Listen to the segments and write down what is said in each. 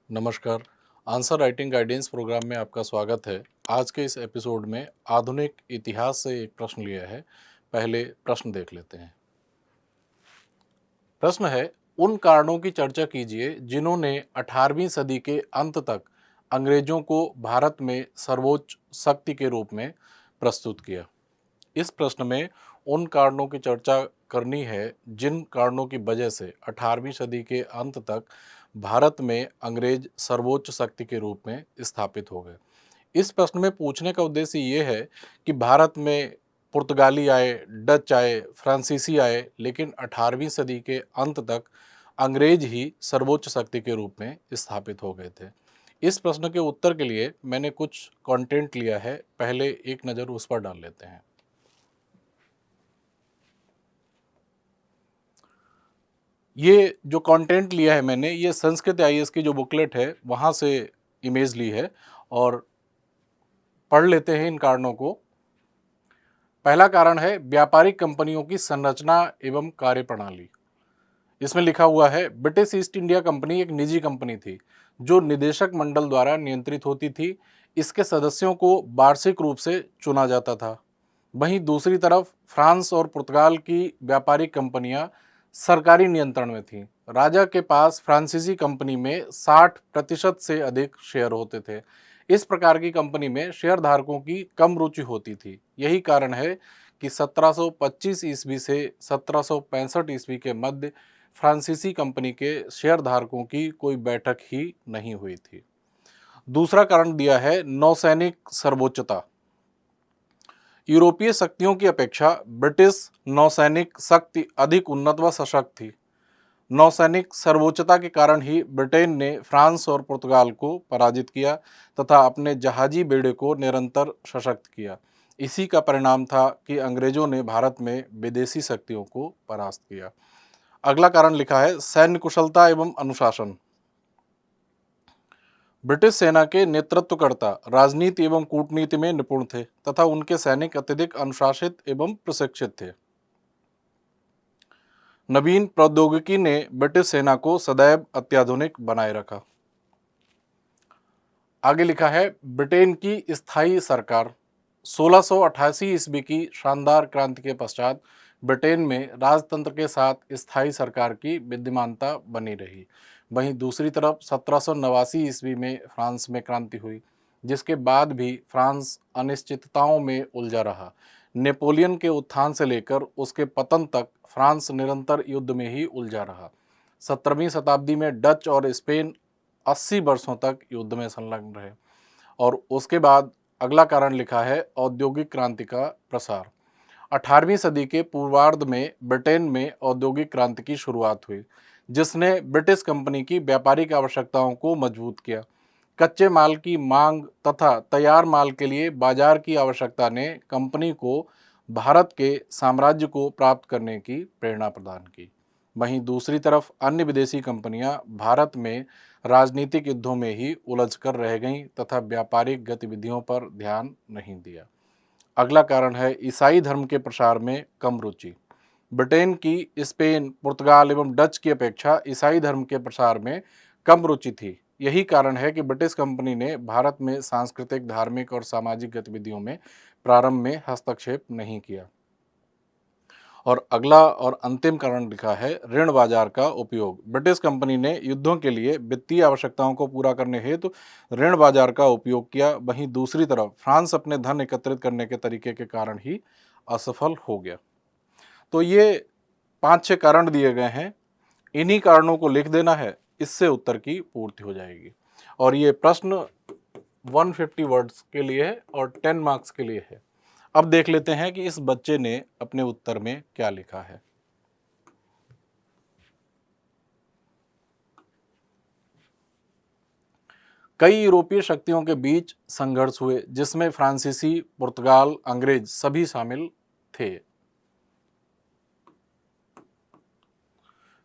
नमस्कार। Answer writing guidance programme में आपका स्वागत है। आज के इस एपिसोड में आधुनिक इतिहास से एक प्रश्न लिया है। पहले प्रश्न देख लेते हैं। प्रश्न है, उन कारणों की चर्चा कीजिए जिन्होंने 18वीं सदी के अंत तक अंग्रेजों को भारत में सर्वोच्च शक्ति के रूप में प्रस्तुत किया। इस प्रश्न में उन कारणों की चर्चा करनी है जिन कारणों की वजह से 18वीं सदी के अंत तक भारत में अंग्रेज सर्वोच्च शक्ति के रूप में स्थापित हो गए। इस प्रश्न में पूछने का उद्देश्य ये है कि भारत में पुर्तगाली आए, डच आए, फ्रांसीसी आए, लेकिन 18वीं सदी के अंत तक अंग्रेज ही सर्वोच्च शक्ति के रूप में स्थापित हो गए थे। इस प्रश्न के उत्तर के लिए मैंने कुछ कंटेंट लिया है। पहले एक नज़र उस पर डाल लेते हैं। ये जो कंटेंट लिया है मैंने, ये संस्कृत आईएएस की जो बुकलेट है वहाँ से इमेज ली है और पढ़ लेते हैं इन कारणों को। पहला कारण है व्यापारिक कंपनियों की संरचना एवं कार्यप्रणाली। इसमें लिखा हुआ है, ब्रिटिश ईस्ट इंडिया कंपनी एक निजी कंपनी थी जो निदेशक मंडल द्वारा नियंत्रित होती थी। इसके सदस्यों को वार्षिक रूप से चुना जाता था। वहीं दूसरी तरफ फ्रांस और पुर्तगाल की व्यापारिक कंपनियां सरकारी नियंत्रण में थीं। राजा के पास फ्रांसीसी कंपनी में 60% से अधिक शेयर होते थे। इस प्रकार की कंपनी में शेयरधारकों की कम रुचि होती थी। यही कारण है कि 1725 ईस्वी से 1765 ईस्वी के मध्य फ्रांसीसी कंपनी के शेयरधारकों की कोई बैठक ही नहीं हुई थी। दूसरा कारण दिया है नौसैनिक सर्वोच्चता। यूरोपीय शक्तियों की अपेक्षा ब्रिटिश नौसैनिक शक्ति अधिक उन्नत व सशक्त थी। नौसैनिक सर्वोच्चता के कारण ही ब्रिटेन ने फ्रांस और पुर्तगाल को पराजित किया तथा अपने जहाजी बेड़े को निरंतर सशक्त किया। इसी का परिणाम था कि अंग्रेजों ने भारत में विदेशी शक्तियों को परास्त किया। अगला कारण लिखा है सैन्य कुशलता एवं अनुशासन। ब्रिटिश सेना के नेतृत्वकर्ता राजनीति एवं कूटनीति में निपुण थे तथा उनके सैनिक अत्यधिक अनुशासित एवं प्रशिक्षित थे। नवीन प्रौद्योगिकी ने ब्रिटिश सेना को सदैव अत्याधुनिक बनाए रखा। आगे लिखा है ब्रिटेन की स्थायी सरकार। 1688 ईस्वी की शानदार क्रांति के पश्चात ब्रिटेन में राजतंत्र के साथ स्थायी सरकार की विद्यमानता बनी रही। वहीं दूसरी तरफ 1789 ईस्वी में फ्रांस में क्रांति हुई, जिसके बाद भी फ्रांस अनिश्चितताओं में उलझा रहा। नेपोलियन के उत्थान से लेकर उसके पतन तक फ्रांस निरंतर युद्ध में ही उलझा रहा। 17वीं शताब्दी में डच और स्पेन 80 वर्षों तक युद्ध में संलग्न रहे। और उसके बाद अगला कारण लिखा है औद्योगिक क्रांति का प्रसार। 18वीं सदी के पूर्वार्ध में ब्रिटेन में औद्योगिक क्रांति की शुरुआत हुई, जिसने ब्रिटिश कंपनी की व्यापारिक आवश्यकताओं को मजबूत किया। कच्चे माल की मांग तथा तैयार माल के लिए बाजार की आवश्यकता ने कंपनी को भारत के साम्राज्य को प्राप्त करने की प्रेरणा प्रदान की। वहीं दूसरी तरफ अन्य विदेशी कंपनियां भारत में राजनीतिक युद्धों में ही उलझकर रह गईं तथा व्यापारिक गतिविधियों पर ध्यान नहीं दिया। अगला कारण है ईसाई धर्म के प्रसार में कम रुचि। ब्रिटेन की स्पेन, पुर्तगाल एवं डच की अपेक्षा ईसाई धर्म के प्रसार में कम रुचि थी। यही कारण है कि ब्रिटिश कंपनी ने भारत में सांस्कृतिक, धार्मिक और सामाजिक गतिविधियों में प्रारंभ में हस्तक्षेप नहीं किया। और अगला और अंतिम कारण लिखा है ऋण बाजार का उपयोग। ब्रिटिश कंपनी ने युद्धों के लिए वित्तीय आवश्यकताओं को पूरा करने हेतु ऋण बाजार का उपयोग किया। वहीं दूसरी तरफ फ्रांस अपने धन एकत्रित करने के तरीके के कारण ही असफल हो गया। तो ये 5-6 कारण दिए गए हैं। इन्हीं कारणों को लिख देना है, इससे उत्तर की पूर्ति हो जाएगी। और ये प्रश्न 150 वर्ड्स के लिए है और 10 मार्क्स के लिए है। अब देख लेते हैं कि इस बच्चे ने अपने उत्तर में क्या लिखा है। कई यूरोपीय शक्तियों के बीच संघर्ष हुए, जिसमें फ्रांसीसी, पुर्तगाल, अंग्रेज सभी शामिल थे।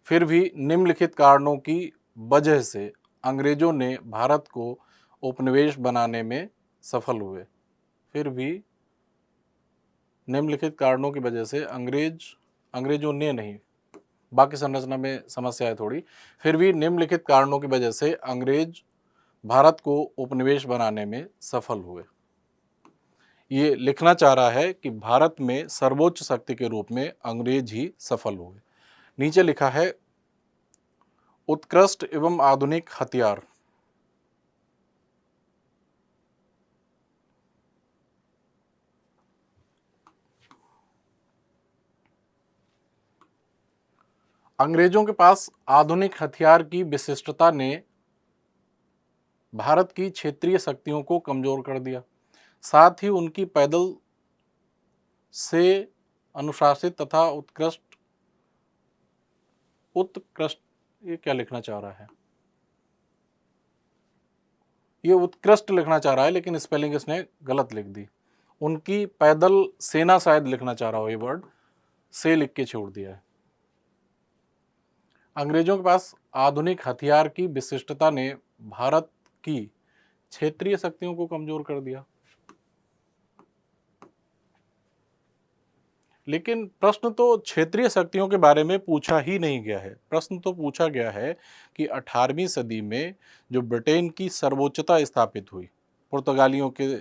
फिर भी निम्नलिखित कारणों की वजह से अंग्रेजों ने भारत को उपनिवेश बनाने में सफल हुए। फिर भी निम्नलिखित कारणों की वजह से अंग्रेजों ने नहीं, बाकी संरचना में समस्या है थोड़ी। फिर भी निम्नलिखित कारणों की वजह से अंग्रेज भारत को उपनिवेश बनाने में सफल हुए। ये लिखना चाह रहा है कि भारत में सर्वोच्च शक्ति के रूप में अंग्रेज ही सफल हुए। नीचे लिखा है उत्कृष्ट एवं आधुनिक हथियार। अंग्रेजों के पास आधुनिक हथियार की विशिष्टता ने भारत की क्षेत्रीय शक्तियों को कमजोर कर दिया। साथ ही उनकी पैदल से अनुशासित तथा उत्कृष्ट ये क्या लिखना चाह रहा है, ये उत्कृष्ट लिखना चाह रहा है लेकिन स्पेलिंग इसने गलत लिख दी। उनकी पैदल सेना शायद लिखना चाह रहा हो, ये वर्ड से लिख के छोड़ दिया है। अंग्रेजों के पास आधुनिक हथियार की विशिष्टता ने भारत की क्षेत्रीय शक्तियों को कमजोर कर दिया। लेकिन प्रश्न तो क्षेत्रीय शक्तियों के बारे में पूछा ही नहीं गया है। प्रश्न तो पूछा गया है कि 18वीं सदी में जो ब्रिटेन की सर्वोच्चता स्थापित हुई, पुर्तगालियों के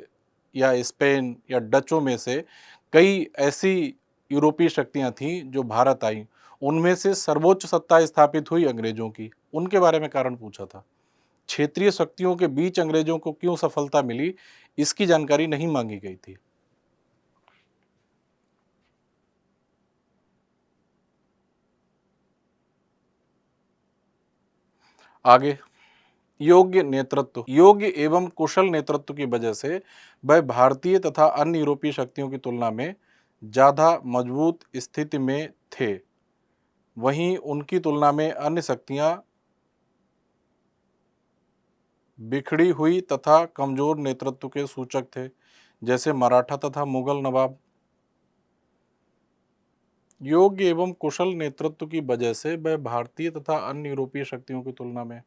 या स्पेन या डचों में से कई ऐसी यूरोपीय शक्तियां थीं जो भारत आईं, उनमें से सर्वोच्च सत्ता स्थापित हुई अंग्रेजों की, उनके बारे में कारण पूछा था। क्षेत्रीय शक्तियों के बीच अंग्रेजों को क्यों सफलता मिली, इसकी जानकारी नहीं मांगी गई थी। आगे, योग्य एवं कुशल नेतृत्व की वजह से वह भारतीय तथा अन्य यूरोपीय शक्तियों की तुलना में ज़्यादा मजबूत स्थिति में थे। वहीं उनकी तुलना में अन्य शक्तियां बिखड़ी हुई तथा कमजोर नेतृत्व के सूचक थे, जैसे मराठा तथा मुगल नवाब। योग्य एवं कुशल नेतृत्व की वजह से वह भारतीय तथा अन्य यूरोपीय शक्तियों की तुलना में।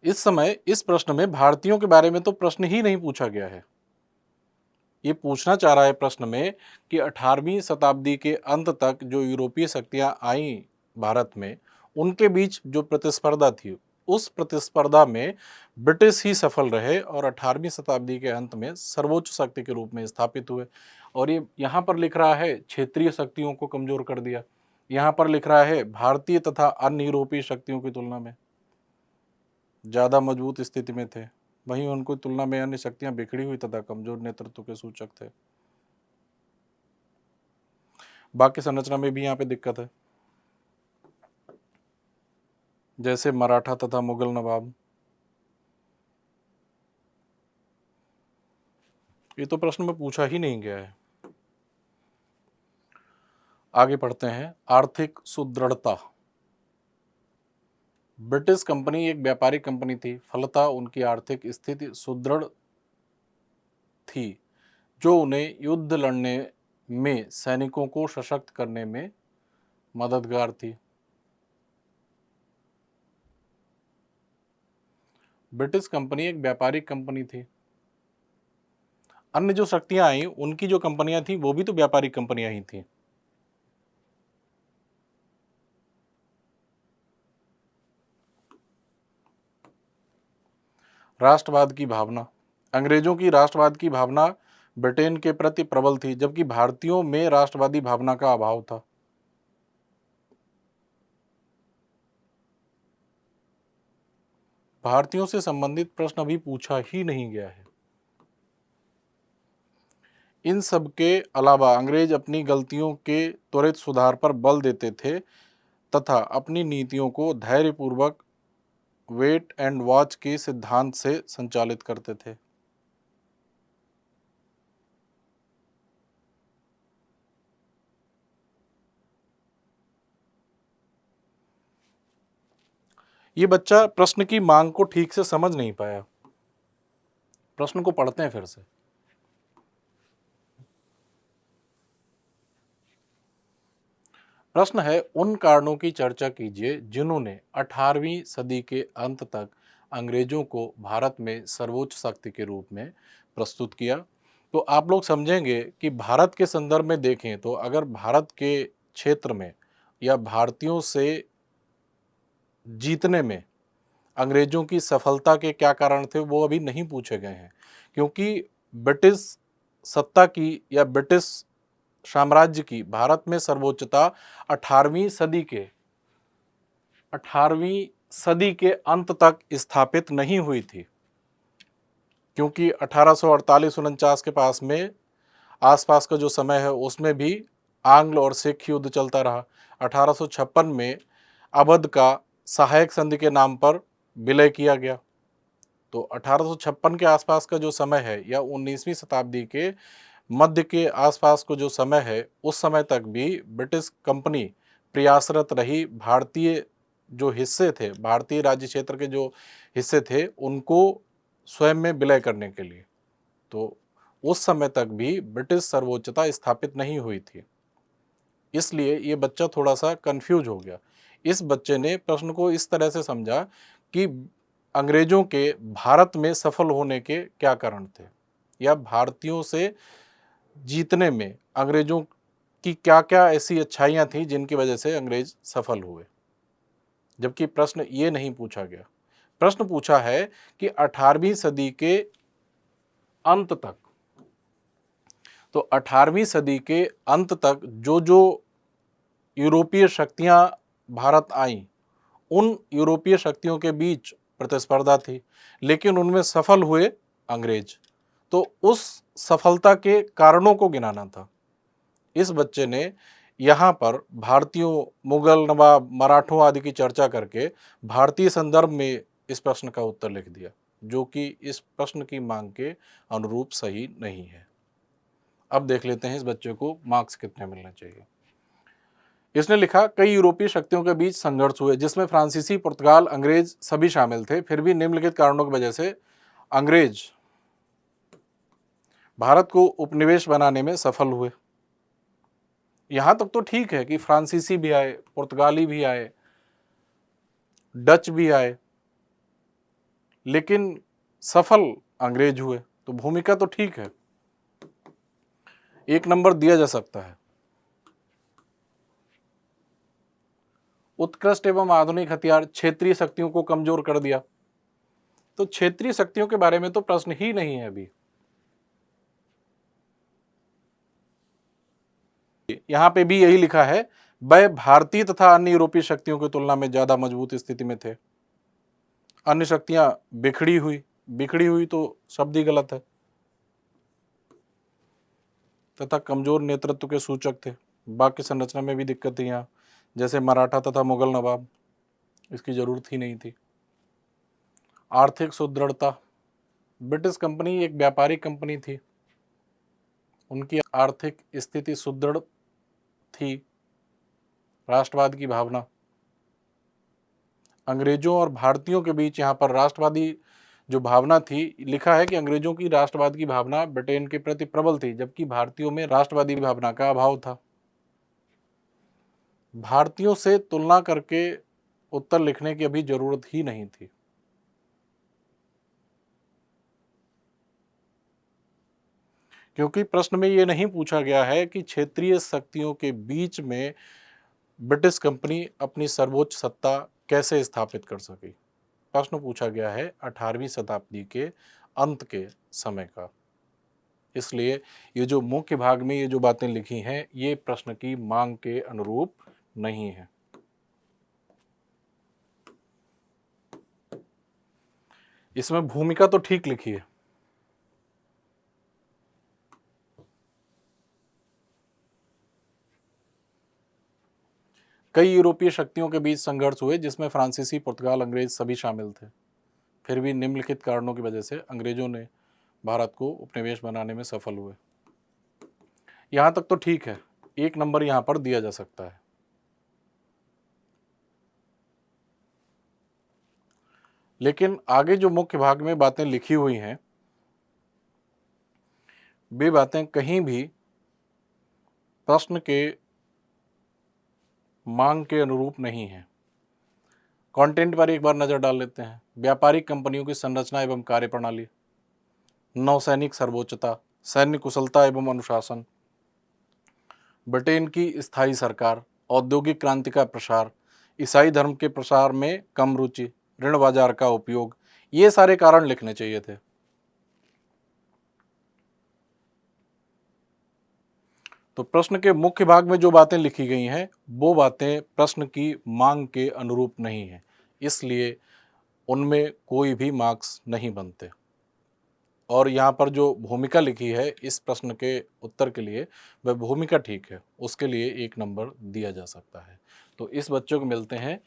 इस समय इस प्रश्न में भारतीयों के बारे में तो प्रश्न ही नहीं पूछा गया है। ये पूछना चाह रहा है प्रश्न में कि 18वीं शताब्दी के अंत तक जो यूरोपीय शक्तियां आईं भारत में, उनके बीच जो प्रतिस्पर्धा थी, उस प्रतिस्पर्धा में ब्रिटिश ही सफल रहे और 18वीं शताब्दी के अंत में सर्वोच्च शक्ति के रूप में स्थापित हुए। और ये यहाँ पर लिख रहा है क्षेत्रीय शक्तियों को कमजोर कर दिया, यहाँ पर लिख रहा है भारतीय तथा अन्य यूरोपीय शक्तियों की तुलना में ज़्यादा मजबूत स्थिति में थे, वहीं उनको तुलना में अन्य शक्तियां बिखड़ी हुई तथा कमजोर नेतृत्व के सूचक थे। वाक्य संरचना में भी यहाँ पे दिक्कत है, जैसे मराठा तथा मुगल नवाब। ये तो प्रश्न में पूछा ही नहीं गया है। आगे पढ़ते हैं, आर्थिक सुदृढ़ता। ब्रिटिश कंपनी एक व्यापारिक कंपनी थी, फलतः उनकी आर्थिक स्थिति सुदृढ़ थी, जो उन्हें युद्ध लड़ने में सैनिकों को सशक्त करने में मददगार थी। ब्रिटिश कंपनी एक व्यापारिक कंपनी थी। अन्य जो शक्तियां आई, उनकी जो कंपनियां थी वो भी तो व्यापारिक कंपनियां ही थी। राष्ट्रवाद की भावना। अंग्रेजों की राष्ट्रवाद की भावना ब्रिटेन के प्रति प्रबल थी, जबकि भारतीयों में राष्ट्रवादी भावना का अभाव था। भारतीयों से संबंधित प्रश्न अभी पूछा ही नहीं गया है। इन सब के अलावा अंग्रेज अपनी गलतियों के त्वरित सुधार पर बल देते थे तथा अपनी नीतियों को धैर्यपूर्वक वेट एंड वॉच के सिद्धांत से संचालित करते थे। ये बच्चा प्रश्न की मांग को ठीक से समझ नहीं पाया। प्रश्न को पढ़ते हैं फिर से। प्रश्न है, उन कारणों की चर्चा कीजिए जिन्होंने 18वीं सदी के अंत तक अंग्रेजों को भारत में सर्वोच्च शक्ति के रूप में प्रस्तुत किया। तो आप लोग समझेंगे कि भारत के संदर्भ में देखें तो अगर भारत के क्षेत्र में या भारतीयों से जीतने में अंग्रेजों की सफलता के क्या कारण थे वो अभी नहीं पूछे गए हैं, क्योंकि ब्रिटिश सत्ता की या ब्रिटिश साम्राज्य की भारत में सर्वोच्चता 18वीं सदी के अंत तक स्थापित नहीं हुई थी, क्योंकि 1848-49 के पास में आसपास का जो समय है उसमें भी आंग्ल और सिख युद्ध चलता रहा। 1856 में अवध का सहायक संधि के नाम पर विलय किया गया। तो 1856 के आसपास का जो समय है या 19वीं शताब्दी के मध्य के आसपास को जो समय है, उस समय तक भी ब्रिटिश कंपनी प्रयासरत रही भारतीय जो हिस्से थे, भारतीय राज्य क्षेत्र के जो हिस्से थे, उनको स्वयं में विलय करने के लिए। तो उस समय तक भी ब्रिटिश सर्वोच्चता स्थापित नहीं हुई थी, इसलिए ये बच्चा थोड़ा सा कंफ्यूज हो गया। इस बच्चे ने प्रश्न को इस तरह से समझा कि अंग्रेजों के भारत में सफल होने के क्या कारण थे, या भारतीयों से जीतने में अंग्रेजों की क्या क्या ऐसी अच्छाइयाँ थी जिनकी वजह से अंग्रेज सफल हुए। जबकि प्रश्न ये नहीं पूछा गया। प्रश्न पूछा है कि 18वीं सदी के अंत तक, तो 18वीं सदी के अंत तक जो जो यूरोपीय शक्तियां भारत आईं, उन यूरोपीय शक्तियों के बीच प्रतिस्पर्धा थी, लेकिन उनमें सफल हुए अंग्रेज। तो उस सफलता के कारणों को गिनाना था। इस बच्चे ने यहाँ पर भारतीयों, मुगल नवाब, मराठों आदि की चर्चा करके भारतीय संदर्भ में इस प्रश्न का उत्तर लिख दिया, जो कि इस प्रश्न की मांग के अनुरूप सही नहीं है। अब देख लेते हैं इस बच्चे को मार्क्स कितने मिलने चाहिए। इसने लिखा, कई यूरोपीय शक्तियों के बीच संघर्ष हुए जिसमें फ्रांसीसी, पुर्तगाल, अंग्रेज सभी शामिल थे। फिर भी निम्नलिखित कारणों की वजह से अंग्रेज भारत को उपनिवेश बनाने में सफल हुए। यहां तक तो ठीक है कि फ्रांसीसी भी आए, पुर्तगाली भी आए, डच भी आए, लेकिन सफल अंग्रेज हुए। तो भूमिका तो ठीक है, 1 नंबर दिया जा सकता है। उत्कृष्ट एवं आधुनिक हथियार क्षेत्रीय शक्तियों को कमजोर कर दिया। तो क्षेत्रीय शक्तियों के बारे में तो प्रश्न ही नहीं है अभी। यहां पे भी यही लिखा है, वह भारतीय तथा अन्य यूरोपीय शक्तियों की तुलना में ज्यादा मजबूत स्थिति में थे। अन्य शक्तियां बिखड़ी हुई तो शब्द ही गलत है, तथा कमजोर नेतृत्व के सूचक थे। बाकी संरचना में भी दिक्कत थी यहाँ, जैसे मराठा तथा मुगल नवाब, इसकी जरूरत ही नहीं थी। आर्थिक सुदृढ़ता, ब्रिटिश कंपनी एक व्यापारिक कंपनी थी, उनकी आर्थिक स्थिति सुदृढ़ थी। राष्ट्रवाद की भावना, अंग्रेजों और भारतीयों के बीच यहाँ पर राष्ट्रवादी जो भावना थी, लिखा है कि अंग्रेजों की राष्ट्रवाद की भावना ब्रिटेन के प्रति प्रबल थी, जबकि भारतीयों में राष्ट्रवादी भावना का अभाव था। भारतीयों से तुलना करके उत्तर लिखने की अभी जरूरत ही नहीं थी। क्योंकि प्रश्न में यह नहीं पूछा गया है कि क्षेत्रीय शक्तियों के बीच में ब्रिटिश कंपनी अपनी सर्वोच्च सत्ता कैसे स्थापित कर सकी। प्रश्न पूछा गया है 18वीं शताब्दी के अंत के समय का। इसलिए ये जो मुख्य भाग में ये जो बातें लिखी हैं, ये प्रश्न की मांग के अनुरूप नहीं है। इसमें भूमिका तो ठीक लिखी है, कई यूरोपीय शक्तियों के बीच संघर्ष हुए जिसमें फ्रांसीसी, पुर्तगाल, अंग्रेज सभी शामिल थे। फिर भी निम्नलिखित कारणों की वजह से अंग्रेजों ने भारत को उपनिवेश बनाने में सफल हुए। यहां तक तो ठीक है, 1 नंबर यहां पर दिया जा सकता है। लेकिन आगे जो मुख्य भाग में बातें लिखी हुई हैं, वे बातें कहीं भी प्रश्न के मांग के अनुरूप नहीं है। कंटेंट पर एक बार नजर डाल लेते हैं। व्यापारिक कंपनियों की संरचना एवं कार्यप्रणाली, नौसैनिक सर्वोच्चता, सैन्य कुशलता एवं अनुशासन, ब्रिटेन की स्थायी सरकार, औद्योगिक क्रांति का प्रसार, ईसाई धर्म के प्रसार में कम रुचि, ऋण बाजार का उपयोग, ये सारे कारण लिखने चाहिए थे। तो प्रश्न के मुख्य भाग में जो बातें लिखी गई हैं वो बातें प्रश्न की मांग के अनुरूप नहीं है, इसलिए उनमें कोई भी मार्क्स नहीं बनते। और यहाँ पर जो भूमिका लिखी है इस प्रश्न के उत्तर के लिए, वह भूमिका ठीक है, उसके लिए 1 नंबर दिया जा सकता है। तो इस बच्चों को मिलते हैं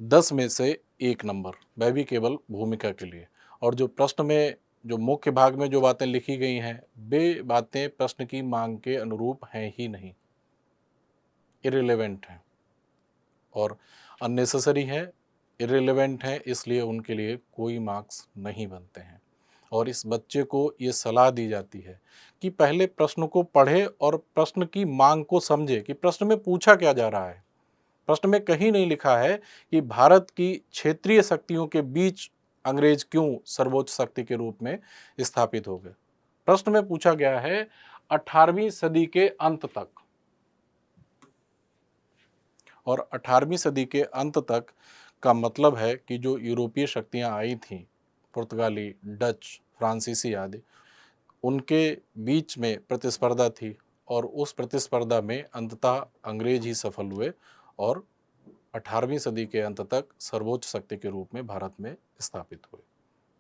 10 में से 1 नंबर, वह भी केवल भूमिका के लिए। और जो प्रश्न में जो मुख्य भाग में जो बातें लिखी गई हैं वे बातें प्रश्न की मांग के अनुरूप हैं ही नहीं, इररिलेवेंट हैं और अननेसेसरी हैं, इररिलेवेंट हैं, इसलिए उनके लिए कोई मार्क्स नहीं बनते हैं। और इस बच्चे को ये सलाह दी जाती है कि पहले प्रश्न को पढ़े और प्रश्न की मांग को समझे कि प्रश्न में पूछा क्या जा रहा है। प्रश्न में कहीं नहीं लिखा है कि भारत की क्षेत्रीय शक्तियों के बीच अंग्रेज क्यों सर्वोच्च शक्ति के रूप में स्थापित हो गए। प्रश्न में पूछा गया है 18वीं सदी के अंत तक, और 18वीं सदी के अंत तक का मतलब है कि जो यूरोपीय शक्तियां आई थीं, पुर्तगाली, डच, फ्रांसीसी आदि, उनके बीच में प्रतिस्पर्धा थी और उस प्रतिस्पर्धा में अंततः अंग्रेज ही सफल हुए और 18वीं सदी के अंत तक सर्वोच्च शक्ति के रूप में भारत में स्थापित हुए।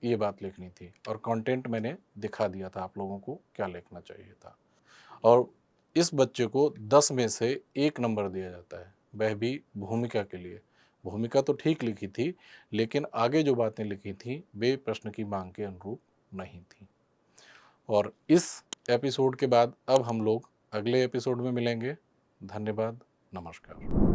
ये बात लिखनी थी और कंटेंट मैंने दिखा दिया था आप लोगों को क्या लिखना चाहिए था। और इस बच्चे को 10 में से 1 नंबर दिया जाता है, वह भी भूमिका के लिए। भूमिका तो ठीक लिखी थी, लेकिन आगे जो बातें लिखी थी वे प्रश्न की मांग के अनुरूप नहीं थी। और इस एपिसोड के बाद अब हम लोग अगले एपिसोड में मिलेंगे। धन्यवाद, नमस्कार।